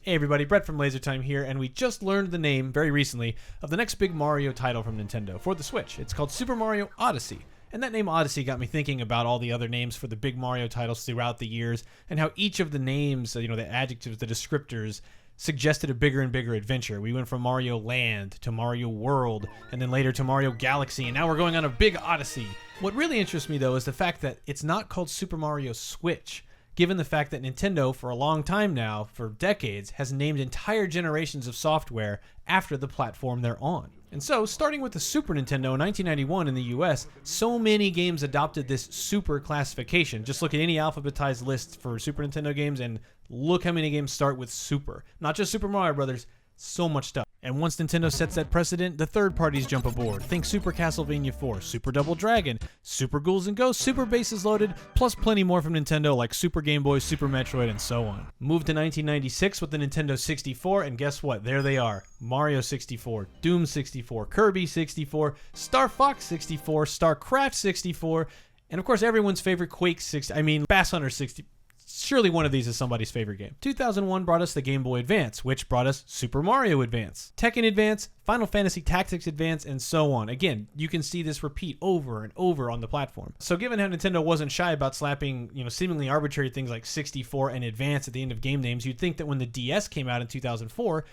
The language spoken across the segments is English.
Hey everybody, Brett from LaserTime here, and we just learned the name, very recently, of the next big Mario title from Nintendo for the Switch. It's called Super Mario Odyssey. And that name Odyssey got me thinking about all the other names for the big Mario titles throughout the years, and how each of the names, the adjectives, the descriptors, suggested a bigger and bigger adventure. We went from Mario Land to Mario World, and then later to Mario Galaxy, and now we're going on a big Odyssey. What really interests me, though, is the fact that it's not called Super Mario Switch, given the fact that Nintendo, for a long time now, for decades, has named entire generations of software after the platform they're on. And so, starting with the Super Nintendo in 1991 in the US, so many games adopted this Super classification. Just look at any alphabetized list for Super Nintendo games and look how many games start with Super. Not just Super Mario Brothers, so much stuff. And once Nintendo sets that precedent, the third parties jump aboard. Think Super Castlevania 4, Super Double Dragon, Super Ghouls and Ghosts, Super Bases Loaded, plus plenty more from Nintendo like Super Game Boy, Super Metroid, and so on. Moved to 1996 with the Nintendo 64, and guess what? There they are. Mario 64, Doom 64, Kirby 64, Star Fox 64, StarCraft 64, and of course everyone's favorite Quake 60, Bass Hunter 60. Surely one of these is somebody's favorite game. 2001 brought us the Game Boy Advance, which brought us Super Mario Advance, Tekken Advance, Final Fantasy Tactics Advance, and so on. Again, you can see this repeat over and over on the platform. So given how Nintendo wasn't shy about slapping, seemingly arbitrary things like 64 and Advance at the end of game names, you'd think that when the DS came out in 2004,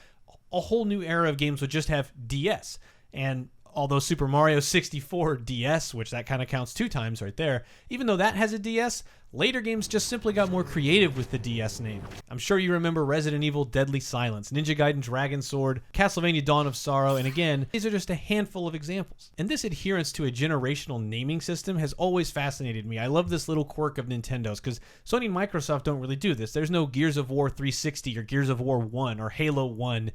a whole new era of games would just have DS. And although Super Mario 64 DS, which that kind of counts 2 times right there, even though that has a DS, later games just simply got more creative with the DS name. I'm sure you remember Resident Evil Deadly Silence, Ninja Gaiden Dragon Sword, Castlevania Dawn of Sorrow, and again, these are just a handful of examples. And this adherence to a generational naming system has always fascinated me. I love this little quirk of Nintendo's, because Sony and Microsoft don't really do this. There's no Gears of War 360 or Gears of War 1 or Halo 1,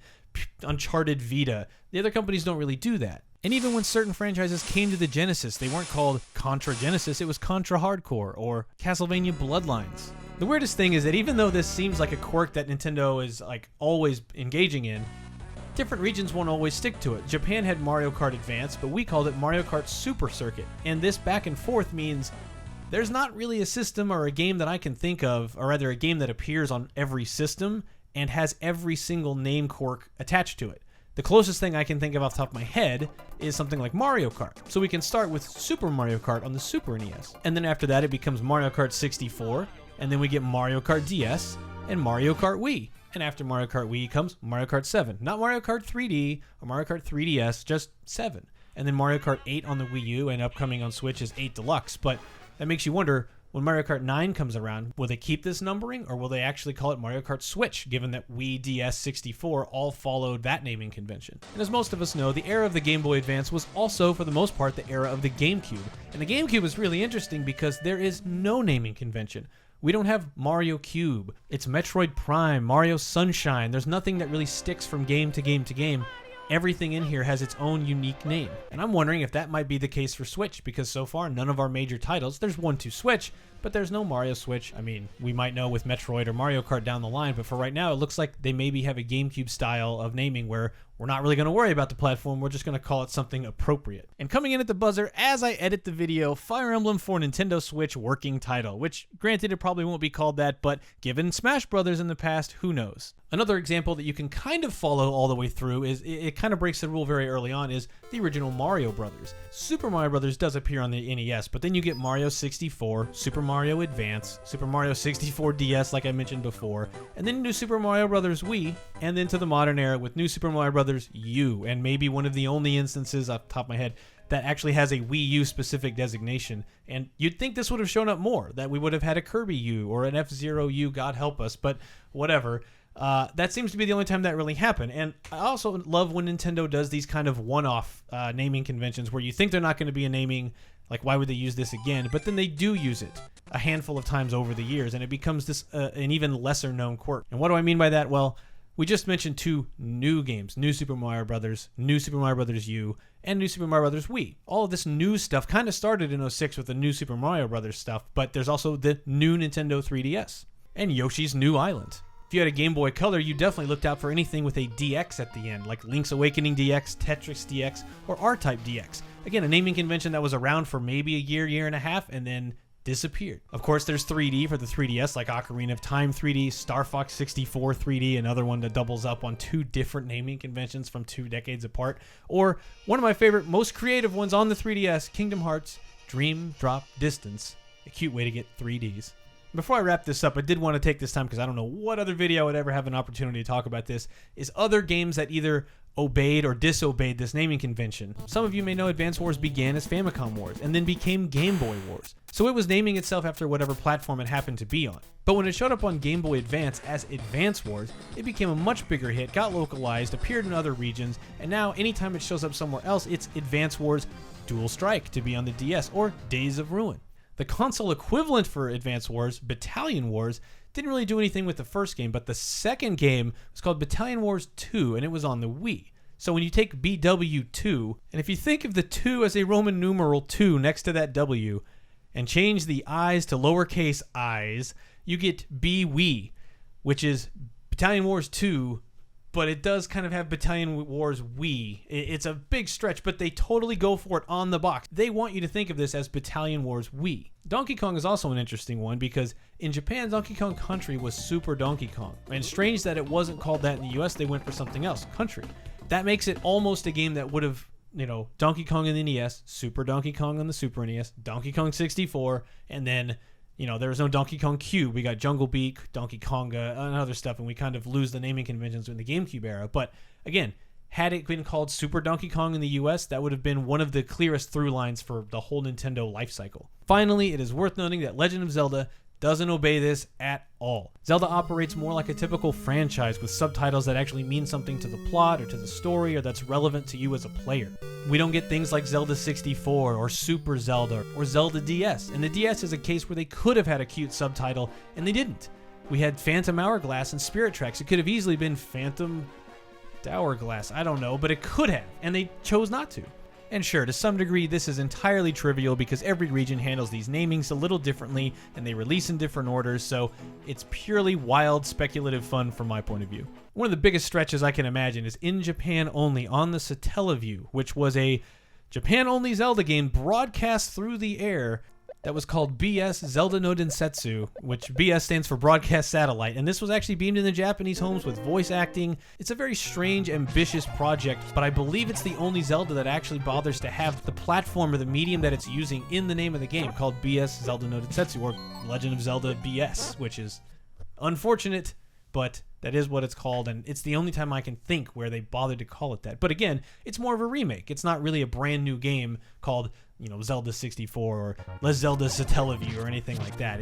Uncharted Vita. The other companies don't really do that. And even when certain franchises came to the Genesis, they weren't called Contra Genesis, it was Contra Hardcore or Castlevania Bloodlines. The weirdest thing is that even though this seems like a quirk that Nintendo is always engaging in, different regions won't always stick to it. Japan had Mario Kart Advance, but we called it Mario Kart Super Circuit. And this back and forth means there's not really a system or a game that I can think of, or rather a game that appears on every system and has every single name quirk attached to it. The closest thing I can think of off the top of my head is something like Mario Kart. So we can start with Super Mario Kart on the Super NES. And then after that it becomes Mario Kart 64, and then we get Mario Kart DS and Mario Kart Wii. And after Mario Kart Wii comes Mario Kart 7. Not Mario Kart 3D or Mario Kart 3DS, just 7. And then Mario Kart 8 on the Wii U, and upcoming on Switch is 8 Deluxe. But that makes you wonder, when Mario Kart 9 comes around, will they keep this numbering, or will they actually call it Mario Kart Switch, given that Wii, DS, 64 all followed that naming convention? And as most of us know, the era of the Game Boy Advance was also, for the most part, the era of the GameCube. And the GameCube is really interesting because there is no naming convention. We don't have Mario Cube. It's Metroid Prime, Mario Sunshine. There's nothing that really sticks from game to game to game. Everything in here has its own unique name. And I'm wondering if that might be the case for Switch, because so far none of our major titles, there's one to Switch, but there's no Mario Switch. We might know with Metroid or Mario Kart down the line, but for right now it looks like they maybe have a GameCube style of naming where we're not really going to worry about the platform, we're just going to call it something appropriate. And coming in at the buzzer as I edit the video, Fire Emblem for Nintendo Switch working title, which granted it probably won't be called that, but given Smash Brothers in the past, who knows? Another example that you can kind of follow all the way through is, it kind of breaks the rule very early on, is the original Mario Brothers. Super Mario Brothers does appear on the NES, but then you get Mario 64, Super Mario Advance, Super Mario 64 DS like I mentioned before, and then New Super Mario Brothers Wii, and then to the modern era with New Super Mario Brothers U, and maybe one of the only instances off the top of my head that actually has a Wii U specific designation. And you'd think this would have shown up more, that we would have had a Kirby U or an F-Zero U, God help us, but whatever. That seems to be the only time that really happened. And I also love when Nintendo does these kind of one-off naming conventions where you think they're not going to be a naming, like why would they use this again? But then they do use it a handful of times over the years, and it becomes this an even lesser known quirk. And what do I mean by that? Well, we just mentioned 2 new games, New Super Mario Brothers, New Super Mario Brothers U, and New Super Mario Brothers Wii. All of this new stuff kind of started in 06 with the New Super Mario Brothers stuff, but there's also the new Nintendo 3DS and Yoshi's New Island. If you had a Game Boy Color, you definitely looked out for anything with a DX at the end, like Link's Awakening DX, Tetris DX, or R-Type DX. Again, a naming convention that was around for maybe a year, year and a half, and then disappeared. Of course, there's 3D for the 3DS, like Ocarina of Time 3D, Star Fox 64 3D, another one that doubles up on 2 different naming conventions from 2 decades apart. Or one of my favorite, most creative ones on the 3DS, Kingdom Hearts Dream Drop Distance, a cute way to get 3Ds. Before I wrap this up, I did want to take this time, because I don't know what other video would ever have an opportunity to talk about this, is other games that either obeyed or disobeyed this naming convention. Some of you may know Advance Wars began as Famicom Wars and then became Game Boy Wars. So it was naming itself after whatever platform it happened to be on. But when it showed up on Game Boy Advance as Advance Wars, it became a much bigger hit, got localized, appeared in other regions, and now anytime it shows up somewhere else, it's Advance Wars Dual Strike to be on the DS or Days of Ruin. The console equivalent for Advance Wars, Battalion Wars, didn't really do anything with the first game, but the second game was called Battalion Wars 2, and it was on the Wii. So when you take BW2, and if you think of the 2 as a Roman numeral 2 next to that W, and change the I's to lowercase i's, you get BWii, which is Battalion Wars 2, but it does kind of have Battalion Wars Wii. It's a big stretch, but they totally go for it on the box. They want you to think of this as Battalion Wars Wii. Donkey Kong is also an interesting one, because in Japan, Donkey Kong Country was Super Donkey Kong. And strange that it wasn't called that in the US, they went for something else, Country. That makes it almost a game that would have, Donkey Kong in the NES, Super Donkey Kong on the Super NES, Donkey Kong 64, and then there was no Donkey Kong Cube. We got Jungle Beat, Donkey Konga, and other stuff, and we kind of lose the naming conventions in the GameCube era. But again, had it been called Super Donkey Kong in the US, that would have been one of the clearest through lines for the whole Nintendo life cycle. Finally, it is worth noting that Legend of Zelda doesn't obey this at all. Zelda operates more like a typical franchise with subtitles that actually mean something to the plot or to the story or that's relevant to you as a player. We don't get things like Zelda 64 or Super Zelda or Zelda DS, and the DS is a case where they could have had a cute subtitle and they didn't. We had Phantom Hourglass and Spirit Tracks. It could have easily been Phantom Hourglass, I don't know, but it could have, and they chose not to. And sure, to some degree, this is entirely trivial because every region handles these namings a little differently and they release in different orders, so it's purely wild, speculative fun from my point of view. One of the biggest stretches I can imagine is in Japan only on the Satellaview, which was a Japan-only Zelda game broadcast through the air that was called BS Zelda no Densetsu, which BS stands for Broadcast Satellite, and this was actually beamed into Japanese homes with voice acting. It's a very strange, ambitious project, but I believe it's the only Zelda that actually bothers to have the platform or the medium that it's using in the name of the game, called BS Zelda no Densetsu, or Legend of Zelda BS, which is unfortunate, but that is what it's called, and it's the only time I can think where they bothered to call it that. But again, it's more of a remake. It's not really a brand new game called Zelda 64 or Les Zelda Satellaview or anything like that.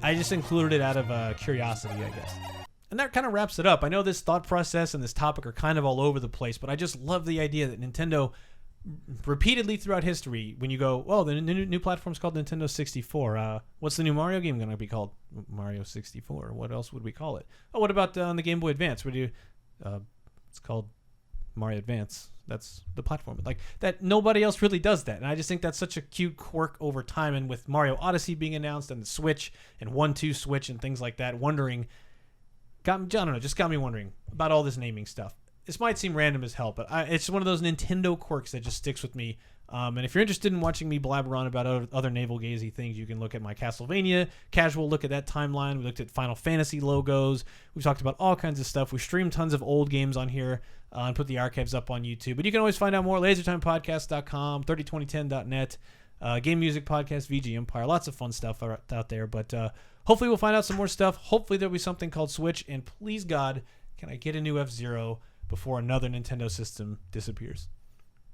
I just included it out of curiosity, I guess. And that kind of wraps it up. I know this thought process and this topic are kind of all over the place, but I just love the idea that Nintendo repeatedly throughout history, when you go, oh, the new platform's called Nintendo 64. What's the new Mario game going to be called? Mario 64. What else would we call it? Oh, what about on the Game Boy Advance? It's called Mario Advance. That's the platform. Like that, nobody else really does that, and I just think that's such a cute quirk over time. And with Mario Odyssey being announced and the Switch and 1-2 Switch and things like that, just got me wondering about all this naming stuff. This might seem random as hell, but it's one of those Nintendo quirks that just sticks with me. And if you're interested in watching me blabber on about other navel-gazy things, you can look at my Castlevania casual look at that timeline. We looked at Final Fantasy logos. We've talked about all kinds of stuff. We streamed tons of old games on here and put the archives up on YouTube. But you can always find out more at lasertimepodcast.com, 302010.net, Game Music Podcast, VG Empire. Lots of fun stuff out there. But hopefully we'll find out some more stuff. Hopefully there'll be something called Switch. And please, God, can I get a new F-Zero before another Nintendo system disappears?